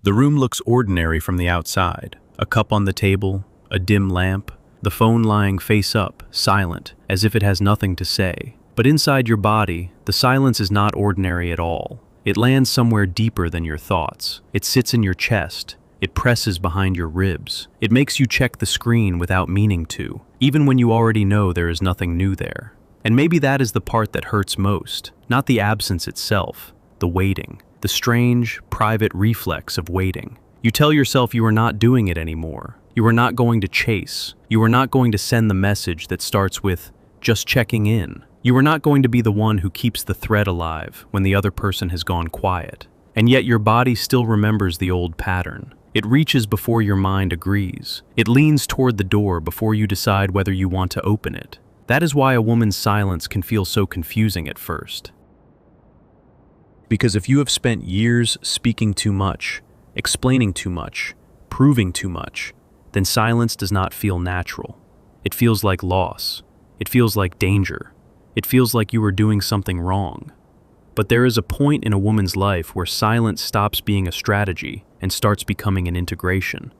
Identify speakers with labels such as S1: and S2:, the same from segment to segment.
S1: The room looks ordinary from the outside. A cup on the table, a dim lamp, the phone lying face up, silent, as if it has nothing to say. But inside your body, the silence is not ordinary at all. It lands somewhere deeper than your thoughts. It sits in your chest. It presses behind your ribs. It makes you check the screen without meaning to, even when you already know there is nothing new there. And maybe that is the part that hurts most, not the absence itself, the waiting, the strange, private reflex of waiting. You tell yourself you are not doing it anymore. You are not going to chase. You are not going to send the message that starts with, just checking in. You are not going to be the one who keeps the thread alive when the other person has gone quiet. And yet your body still remembers the old pattern. It reaches before your mind agrees. It leans toward the door before you decide whether you want to open it. That is why a woman's silence can feel so confusing at first. Because if you have spent years speaking too much, explaining too much, proving too much, then silence does not feel natural. It feels like loss. It feels like danger. It feels like you are doing something wrong. But there is a point in a woman's life where silence stops being a strategy and starts becoming an integration.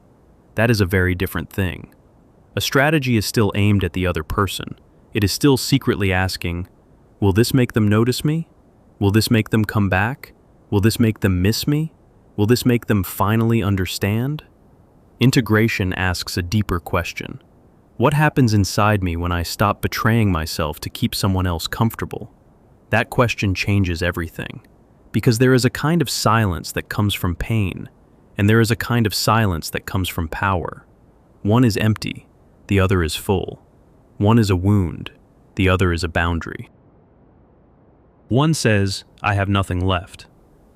S1: That is a very different thing. A strategy is still aimed at the other person. It is still secretly asking, will this make them notice me? Will this make them come back? Will this make them miss me? Will this make them finally understand? Integration asks a deeper question. What happens inside me when I stop betraying myself to keep someone else comfortable? That question changes everything. Because there is a kind of silence that comes from pain, and there is a kind of silence that comes from power. One is empty, the other is full. One is a wound, the other is a boundary. One says, I have nothing left.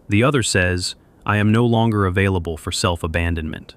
S1: The other says, I am no longer available for self-abandonment.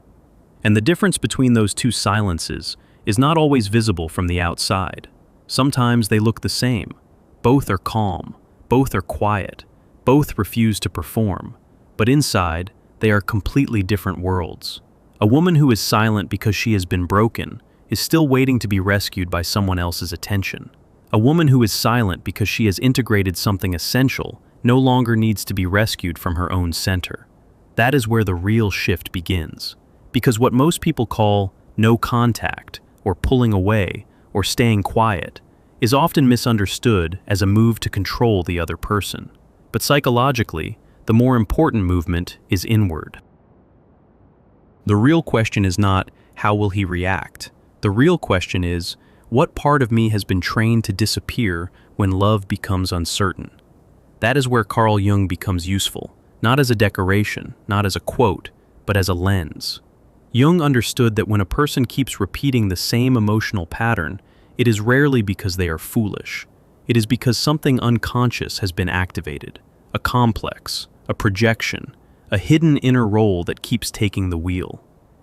S1: And the difference between those two silences is not always visible from the outside. Sometimes they look the same. Both are calm, both are quiet, both refuse to perform. But inside, they are completely different worlds. A woman who is silent because she has been broken is still waiting to be rescued by someone else's attention. A woman who is silent because she has integrated something essential no longer needs to be rescued from her own center. That is where the real shift begins. Because what most people call no contact, or pulling away, or staying quiet, is often misunderstood as a move to control the other person. But psychologically, the more important movement is inward. The real question is not, how will he react? The real question is, what part of me has been trained to disappear when love becomes uncertain? That is where Carl Jung becomes useful, not as a decoration, not as a quote, but as a lens. Jung understood that when a person keeps repeating the same emotional pattern, it is rarely because they are foolish. It is because something unconscious has been activated, a complex, a projection, a hidden inner role that keeps taking the wheel.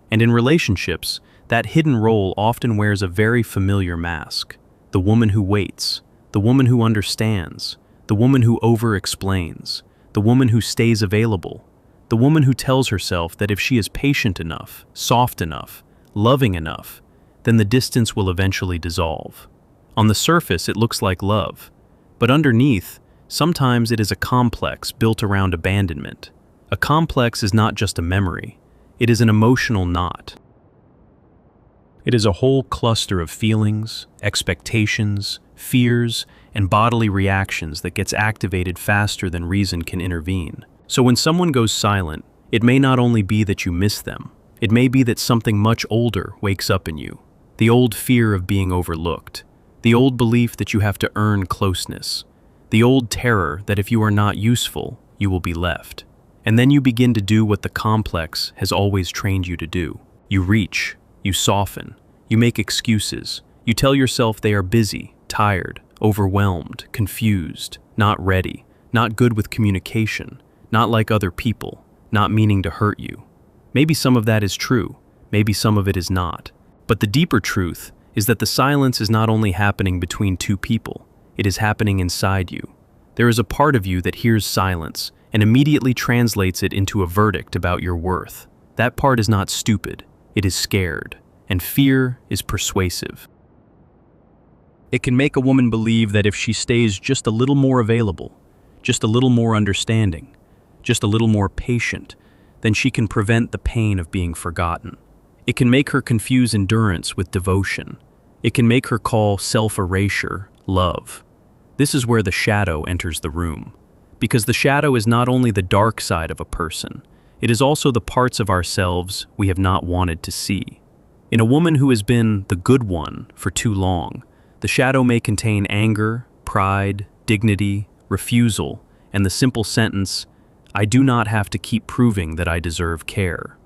S1: And in relationships, that hidden role often wears a very familiar mask. The woman who waits, the woman who understands, the woman who over-explains, the woman who stays available, the woman who tells herself that if she is patient enough, soft enough, loving enough, then the distance will eventually dissolve. On the surface, it looks like love, but underneath, sometimes it is a complex built around abandonment. A complex is not just a memory, it is an emotional knot. It is a whole cluster of feelings, expectations, fears, and bodily reactions that gets activated faster than reason can intervene. So when someone goes silent, it may not only be that you miss them, it may be that something much older wakes up in you. The old fear of being overlooked, the old belief that you have to earn closeness, the old terror that if you are not useful, you will be left. And then you begin to do what the complex has always trained you to do. You reach, you soften, you make excuses, you tell yourself they are busy, tired, overwhelmed, confused, not ready, not good with communication, not like other people, not meaning to hurt you. Maybe some of that is true, maybe some of it is not. But the deeper truth is that the silence is not only happening between two people, it is happening inside you. There is a part of you that hears silence and immediately translates it into a verdict about your worth. That part is not stupid, it is scared, and fear is persuasive. It can make a woman believe that if she stays just a little more available, just a little more understanding, just a little more patient, then she can prevent the pain of being forgotten. It can make her confuse endurance with devotion. It can make her call self-erasure love. This is where the shadow enters the room. Because the shadow is not only the dark side of a person, it is also the parts of ourselves we have not wanted to see. In a woman who has been the good one for too long, the shadow may contain anger, pride, dignity, refusal, and the simple sentence, "I do not have to keep proving that I deserve care."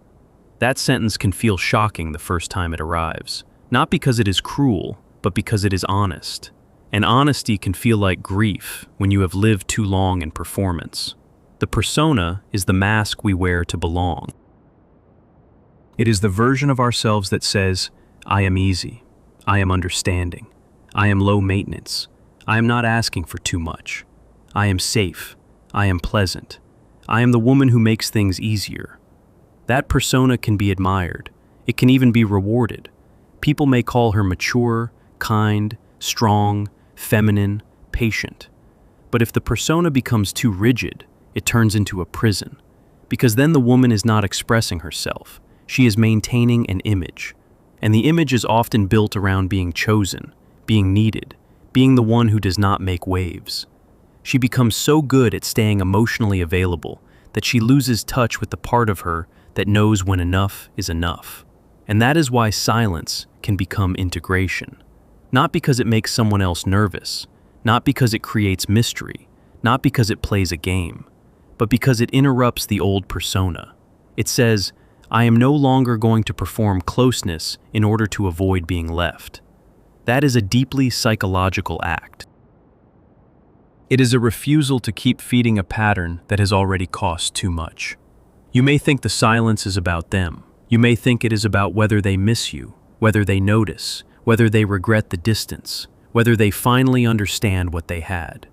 S1: That sentence can feel shocking the first time it arrives, not because it is cruel, but because it is honest. And honesty can feel like grief when you have lived too long in performance. The persona is the mask we wear to belong. It is the version of ourselves that says, "I am easy, I am understanding, I am low maintenance, I am not asking for too much, I am safe, I am pleasant, I am the woman who makes things easier." That persona can be admired. It can even be rewarded. People may call her mature, kind, strong, feminine, patient. But if the persona becomes too rigid, it turns into a prison. Because then the woman is not expressing herself. She is maintaining an image. And the image is often built around being chosen, being needed, being the one who does not make waves. She becomes so good at staying emotionally available that she loses touch with the part of her that knows when enough is enough. And that is why silence can become integration. Not because it makes someone else nervous, not because it creates mystery, not because it plays a game, but because it interrupts the old persona. It says, "I am no longer going to perform closeness in order to avoid being left." That is a deeply psychological act. It is a refusal to keep feeding a pattern that has already cost too much. You may think the silence is about them. You may think it is about whether they miss you, whether they notice, whether they regret the distance, whether they finally understand what they had.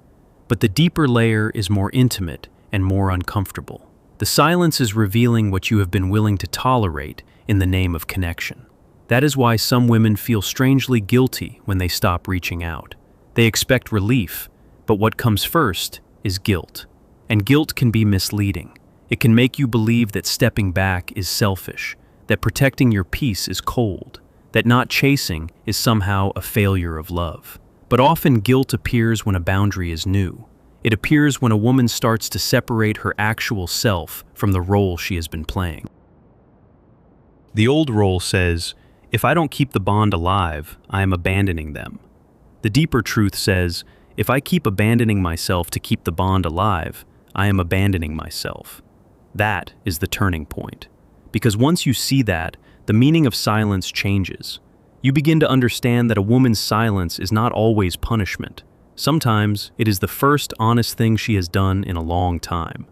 S1: But the deeper layer is more intimate and more uncomfortable. The silence is revealing what you have been willing to tolerate in the name of connection. That is why some women feel strangely guilty when they stop reaching out. They expect relief, but what comes first is guilt. And guilt can be misleading. It can make you believe that stepping back is selfish, that protecting your peace is cold, that not chasing is somehow a failure of love. But often guilt appears when a boundary is new. It appears when a woman starts to separate her actual self from the role she has been playing. The old role says, "If I don't keep the bond alive, I am abandoning them." The deeper truth says, "If I keep abandoning myself to keep the bond alive, I am abandoning myself." That is the turning point. Because once you see that, the meaning of silence changes. You begin to understand that a woman's silence is not always punishment. Sometimes it is the first honest thing she has done in a long time.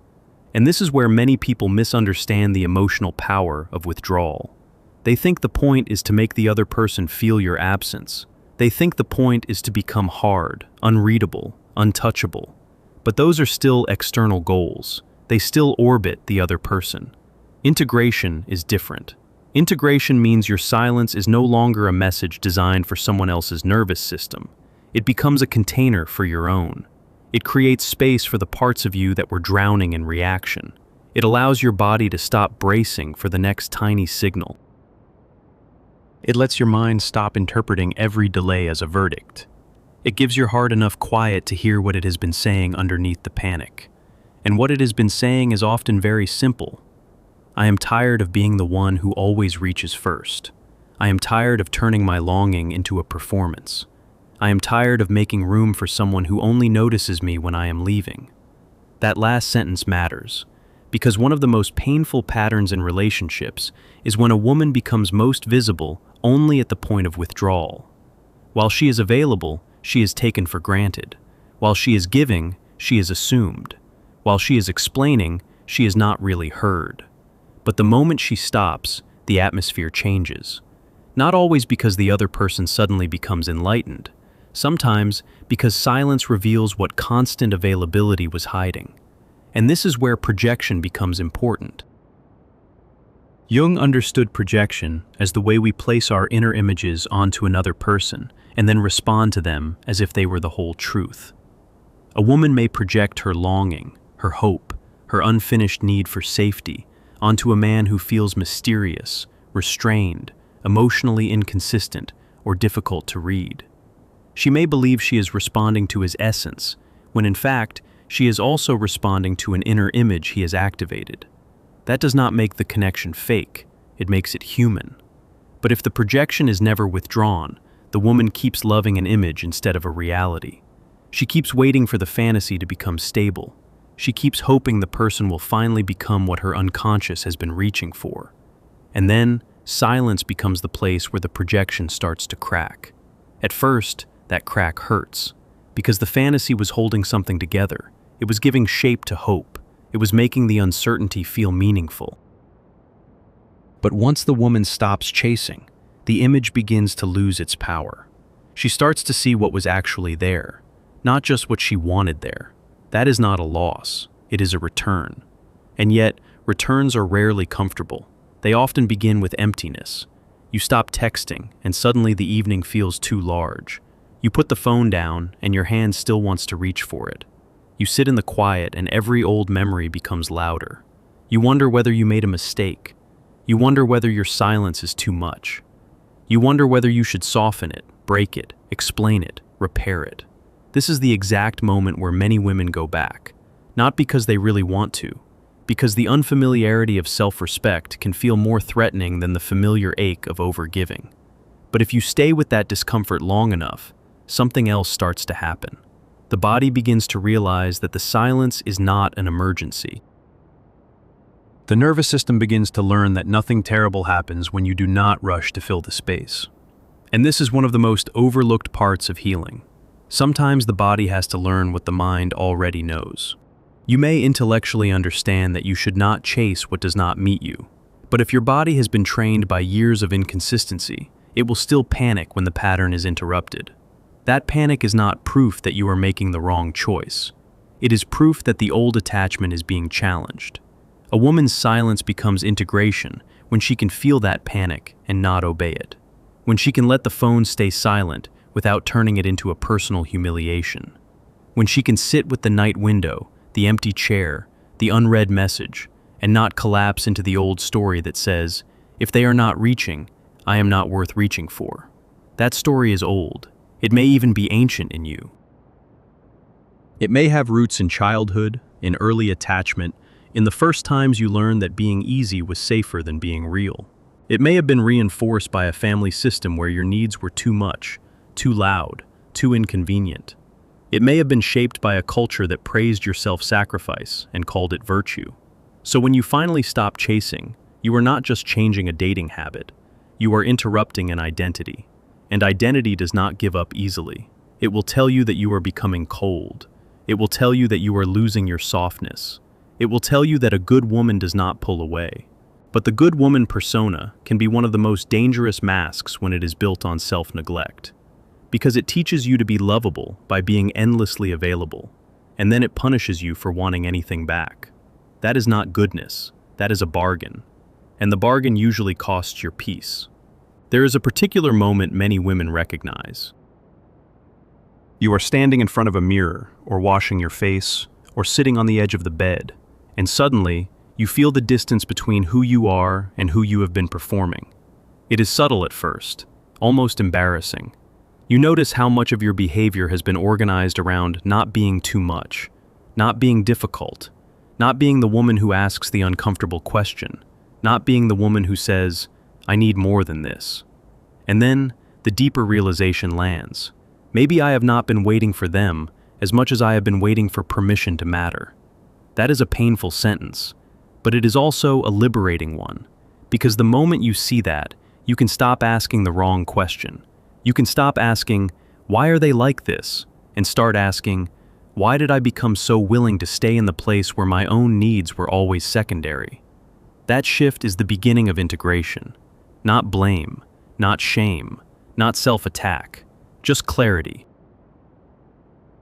S1: And this is where many people misunderstand the emotional power of withdrawal. They think the point is to make the other person feel your absence. They think the point is to become hard, unreadable, untouchable. But those are still external goals. They still orbit the other person. Integration is different. Integration means your silence is no longer a message designed for someone else's nervous system. It becomes a container for your own. It creates space for the parts of you that were drowning in reaction. It allows your body to stop bracing for the next tiny signal. It lets your mind stop interpreting every delay as a verdict. It gives your heart enough quiet to hear what it has been saying underneath the panic. And what it has been saying is often very simple. I am tired of being the one who always reaches first. I am tired of turning my longing into a performance. I am tired of making room for someone who only notices me when I am leaving. That last sentence matters, because one of the most painful patterns in relationships is when a woman becomes most visible only at the point of withdrawal. While she is available, she is taken for granted. While she is giving, she is assumed. While she is explaining, she is not really heard. But the moment she stops, the atmosphere changes. Not always because the other person suddenly becomes enlightened. Sometimes because silence reveals what constant availability was hiding. And this is where projection becomes important. Jung understood projection as the way we place our inner images onto another person and then respond to them as if they were the whole truth. A woman may project her longing, her hope, her unfinished need for safety, onto a man who feels mysterious, restrained, emotionally inconsistent, or difficult to read. She may believe she is responding to his essence, when in fact, she is also responding to an inner image he has activated. That does not make the connection fake, it makes it human. But if the projection is never withdrawn, the woman keeps loving an image instead of a reality. She keeps waiting for the fantasy to become stable. She keeps hoping the person will finally become what her unconscious has been reaching for. And then, silence becomes the place where the projection starts to crack. At first, that crack hurts, because the fantasy was holding something together. It was giving shape to hope. It was making the uncertainty feel meaningful. But once the woman stops chasing, the image begins to lose its power. She starts to see what was actually there, not just what she wanted there. That is not a loss, it is a return. And yet, returns are rarely comfortable. They often begin with emptiness. You stop texting, and suddenly the evening feels too large. You put the phone down, and your hand still wants to reach for it. You sit in the quiet, and every old memory becomes louder. You wonder whether you made a mistake. You wonder whether your silence is too much. You wonder whether you should soften it, break it, explain it, repair it. This is the exact moment where many women go back, not because they really want to, because the unfamiliarity of self-respect can feel more threatening than the familiar ache of overgiving. But if you stay with that discomfort long enough, something else starts to happen. The body begins to realize that the silence is not an emergency. The nervous system begins to learn that nothing terrible happens when you do not rush to fill the space. And this is one of the most overlooked parts of healing. Sometimes the body has to learn what the mind already knows. You may intellectually understand that you should not chase what does not meet you, but if your body has been trained by years of inconsistency, it will still panic when the pattern is interrupted. That panic is not proof that you are making the wrong choice. It is proof that the old attachment is being challenged. A woman's silence becomes integration when she can feel that panic and not obey it. When she can let the phone stay silent without turning it into a personal humiliation. When she can sit with the night window, the empty chair, the unread message, and not collapse into the old story that says, if they are not reaching, I am not worth reaching for. That story is old. It may even be ancient in you. It may have roots in childhood, in early attachment, in the first times you learned that being easy was safer than being real. It may have been reinforced by a family system where your needs were too much, too loud, too inconvenient. It may have been shaped by a culture that praised your self-sacrifice and called it virtue. So when you finally stop chasing, you are not just changing a dating habit, you are interrupting an identity. And identity does not give up easily. It will tell you that you are becoming cold. It will tell you that you are losing your softness. It will tell you that a good woman does not pull away. But the good woman persona can be one of the most dangerous masks when it is built on self-neglect. Because it teaches you to be lovable by being endlessly available, and then it punishes you for wanting anything back. That is not goodness, that is a bargain. And the bargain usually costs your peace. There is a particular moment many women recognize. You are standing in front of a mirror, or washing your face, or sitting on the edge of the bed, and suddenly, you feel the distance between who you are and who you have been performing. It is subtle at first, almost embarrassing. You notice how much of your behavior has been organized around not being too much, not being difficult, not being the woman who asks the uncomfortable question, not being the woman who says, I need more than this. And then, the deeper realization lands. Maybe I have not been waiting for them as much as I have been waiting for permission to matter. That is a painful sentence, but it is also a liberating one, because the moment you see that, you can stop asking the wrong question. You can stop asking, why are they like this? And start asking, why did I become so willing to stay in the place where my own needs were always secondary? That shift is the beginning of integration. Not blame, not shame, not self-attack, just clarity.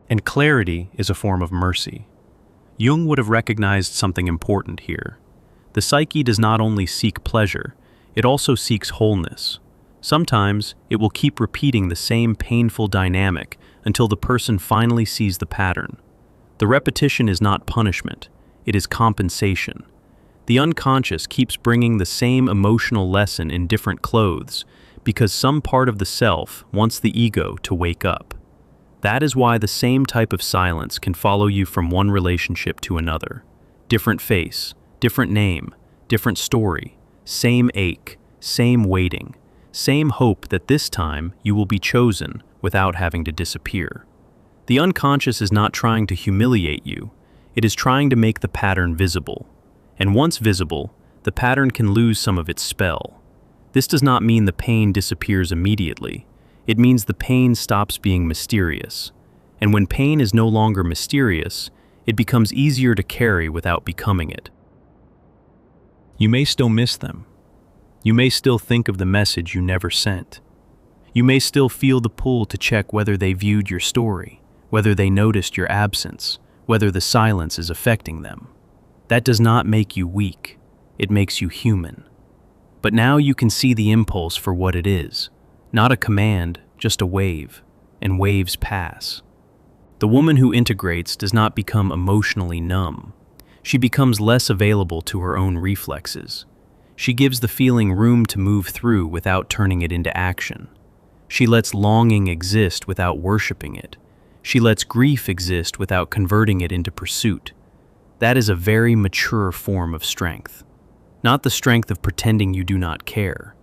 S1: And clarity is a form of mercy. Jung would have recognized something important here. The psyche does not only seek pleasure, it also seeks wholeness. Sometimes it will keep repeating the same painful dynamic until the person finally sees the pattern. The repetition is not punishment, it is compensation. The unconscious keeps bringing the same emotional lesson in different clothes because some part of the self wants the ego to wake up. That is why the same type of silence can follow you from one relationship to another. Different face, different name, different story, same ache, same waiting, same hope that this time you will be chosen without having to disappear. The unconscious is not trying to humiliate you, it is trying to make the pattern visible. And once visible, the pattern can lose some of its spell. This does not mean the pain disappears immediately. It means the pain stops being mysterious. And when pain is no longer mysterious, it becomes easier to carry without becoming it. You may still miss them. You may still think of the message you never sent. You may still feel the pull to check whether they viewed your story, whether they noticed your absence, whether the silence is affecting them. That does not make you weak. It makes you human. But now you can see the impulse for what it is. Not a command, just a wave, and waves pass. The woman who integrates does not become emotionally numb. She becomes less available to her own reflexes. She gives the feeling room to move through without turning it into action. She lets longing exist without worshiping it. She lets grief exist without converting it into pursuit. That is a very mature form of strength. Not the strength of pretending you do not care.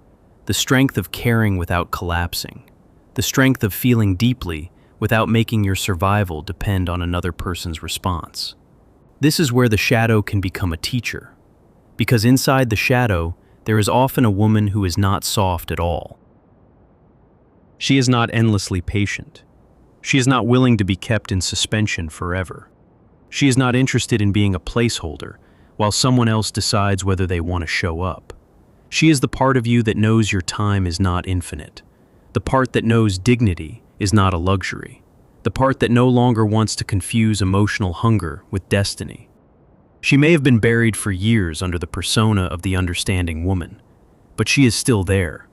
S1: The strength of caring without collapsing. The strength of feeling deeply without making your survival depend on another person's response. This is where the shadow can become a teacher. Because inside the shadow, there is often a woman who is not soft at all. She is not endlessly patient. She is not willing to be kept in suspension forever. She is not interested in being a placeholder while someone else decides whether they want to show up. She is the part of you that knows your time is not infinite. The part that knows dignity is not a luxury. The part that no longer wants to confuse emotional hunger with destiny. She may have been buried for years under the persona of the understanding woman, but she is still there.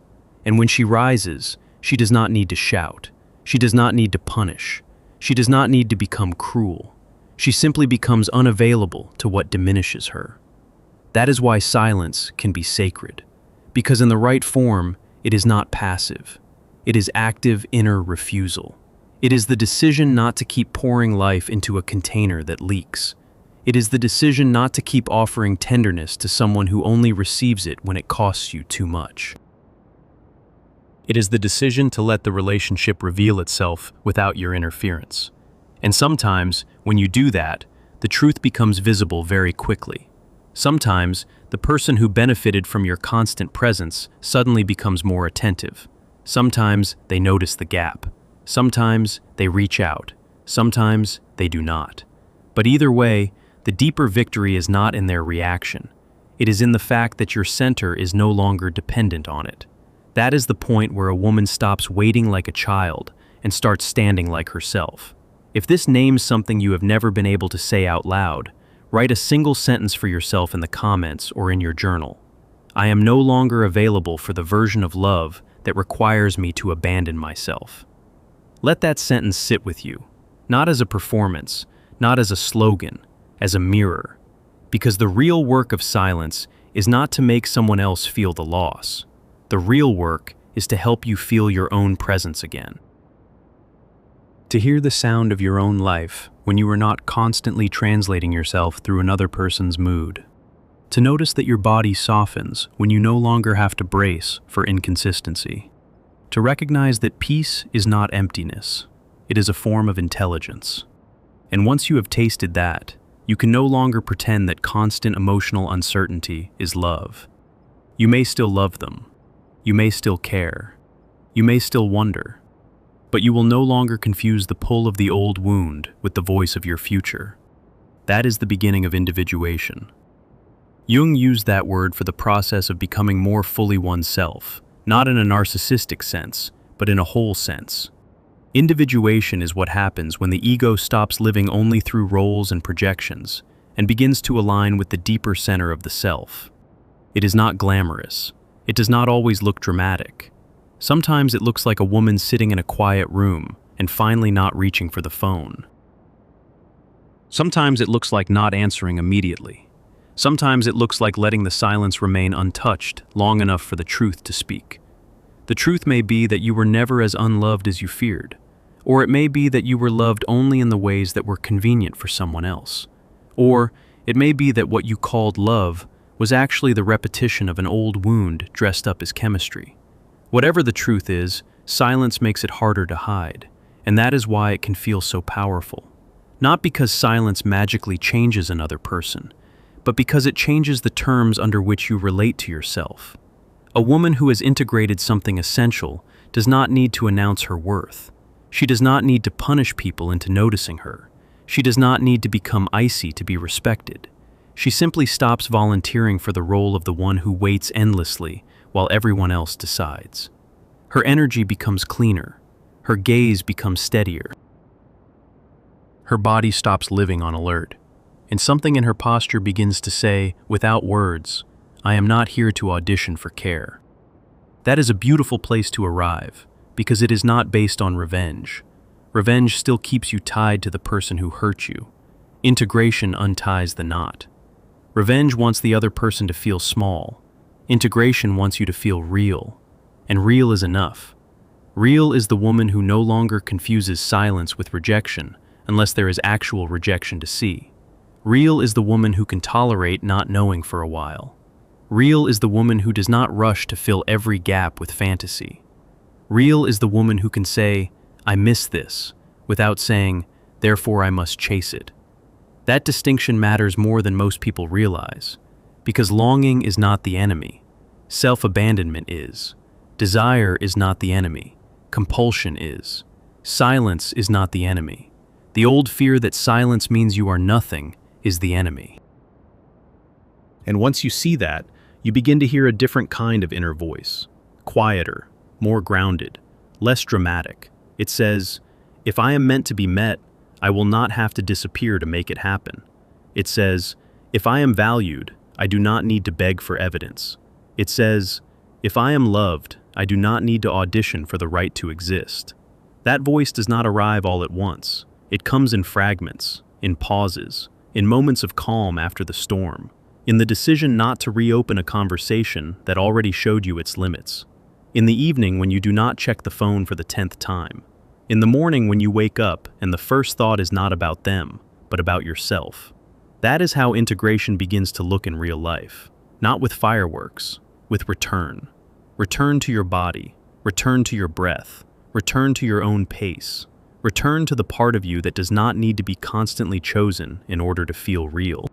S1: And when she rises, she does not need to shout. She does not need to punish. She does not need to become cruel. She simply becomes unavailable to what diminishes her. That is why silence can be sacred, because in the right form, it is not passive. It is active inner refusal. It is the decision not to keep pouring life into a container that leaks. It is the decision not to keep offering tenderness to someone who only receives it when it costs you too much. It is the decision to let the relationship reveal itself without your interference. And sometimes, when you do that, the truth becomes visible very quickly. Sometimes, the person who benefited from your constant presence suddenly becomes more attentive. Sometimes, they notice the gap. Sometimes, they reach out. Sometimes, they do not. But either way, the deeper victory is not in their reaction. It is in the fact that your center is no longer dependent on it. That is the point where a woman stops waiting like a child and starts standing like herself. If this names something you have never been able to say out loud, write a single sentence for yourself in the comments or in your journal. I am no longer available for the version of love that requires me to abandon myself. Let that sentence sit with you, not as a performance, not as a slogan, as a mirror. Because the real work of silence is not to make someone else feel the loss. The real work is to help you feel your own presence again. To hear the sound of your own life when you are not constantly translating yourself through another person's mood. To notice that your body softens when you no longer have to brace for inconsistency. To recognize that peace is not emptiness. It is a form of intelligence. And once you have tasted that, you can no longer pretend that constant emotional uncertainty is love. You may still love them. You may still care. You may still wonder. But you will no longer confuse the pull of the old wound with the voice of your future. That is the beginning of individuation. Jung used that word for the process of becoming more fully oneself, not in a narcissistic sense, but in a whole sense. Individuation is what happens when the ego stops living only through roles and projections and begins to align with the deeper center of the self. It is not glamorous. It does not always look dramatic. Sometimes it looks like a woman sitting in a quiet room and finally not reaching for the phone. Sometimes it looks like not answering immediately. Sometimes it looks like letting the silence remain untouched long enough for the truth to speak. The truth may be that you were never as unloved as you feared, or it may be that you were loved only in the ways that were convenient for someone else. Or it may be that what you called love was actually the repetition of an old wound dressed up as chemistry. Whatever the truth is, silence makes it harder to hide, and that is why it can feel so powerful. Not because silence magically changes another person, but because it changes the terms under which you relate to yourself. A woman who has integrated something essential does not need to announce her worth. She does not need to punish people into noticing her. She does not need to become icy to be respected. She simply stops volunteering for the role of the one who waits endlessly while everyone else decides. Her energy becomes cleaner. Her gaze becomes steadier. Her body stops living on alert, and something in her posture begins to say, without words, I am not here to audition for care. That is a beautiful place to arrive, because it is not based on revenge. Revenge still keeps you tied to the person who hurt you. Integration unties the knot. Revenge wants the other person to feel small. Integration wants you to feel real. And real is enough. Real is the woman who no longer confuses silence with rejection unless there is actual rejection to see. Real is the woman who can tolerate not knowing for a while. Real is the woman who does not rush to fill every gap with fantasy. Real is the woman who can say, I miss this, without saying, therefore I must chase it. That distinction matters more than most people realize, because longing is not the enemy. Self-abandonment is. Desire is not the enemy. Compulsion is. Silence is not the enemy. The old fear that silence means you are nothing is the enemy. And once you see that, you begin to hear a different kind of inner voice. Quieter, more grounded, less dramatic. It says, if I am meant to be met, I will not have to disappear to make it happen. It says, if I am valued, I do not need to beg for evidence. It says, if I am loved, I do not need to audition for the right to exist. That voice does not arrive all at once. It comes in fragments, in pauses, in moments of calm after the storm, in the decision not to reopen a conversation that already showed you its limits, in the evening when you do not check the phone for the 10th time, in the morning when you wake up and the first thought is not about them, but about yourself. That is how integration begins to look in real life, not with fireworks, with return. Return to your body, return to your breath, return to your own pace, return to the part of you that does not need to be constantly chosen in order to feel real.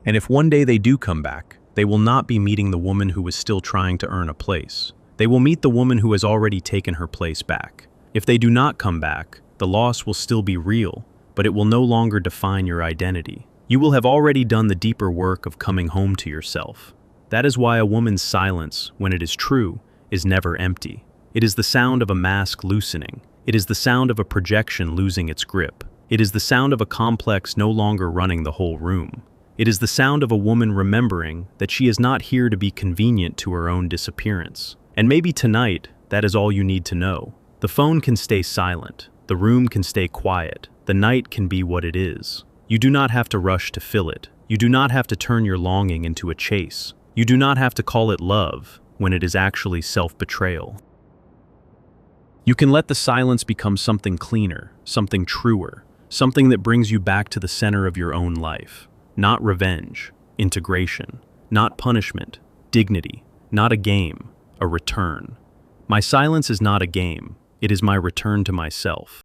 S1: And if one day they do come back, they will not be meeting the woman who is still trying to earn a place. They will meet the woman who has already taken her place back. If they do not come back, the loss will still be real, but it will no longer define your identity. You will have already done the deeper work of coming home to yourself. That is why a woman's silence, when it is true, is never empty. It is the sound of a mask loosening. It is the sound of a projection losing its grip. It is the sound of a complex no longer running the whole room. It is the sound of a woman remembering that she is not here to be convenient to her own disappearance. And maybe tonight, that is all you need to know. The phone can stay silent. The room can stay quiet. The night can be what it is. You do not have to rush to fill it. You do not have to turn your longing into a chase. You do not have to call it love when it is actually self-betrayal. You can let the silence become something cleaner, something truer, something that brings you back to the center of your own life. Not revenge, integration, not punishment, dignity, not a game, a return. My silence is not a game, it is my return to myself.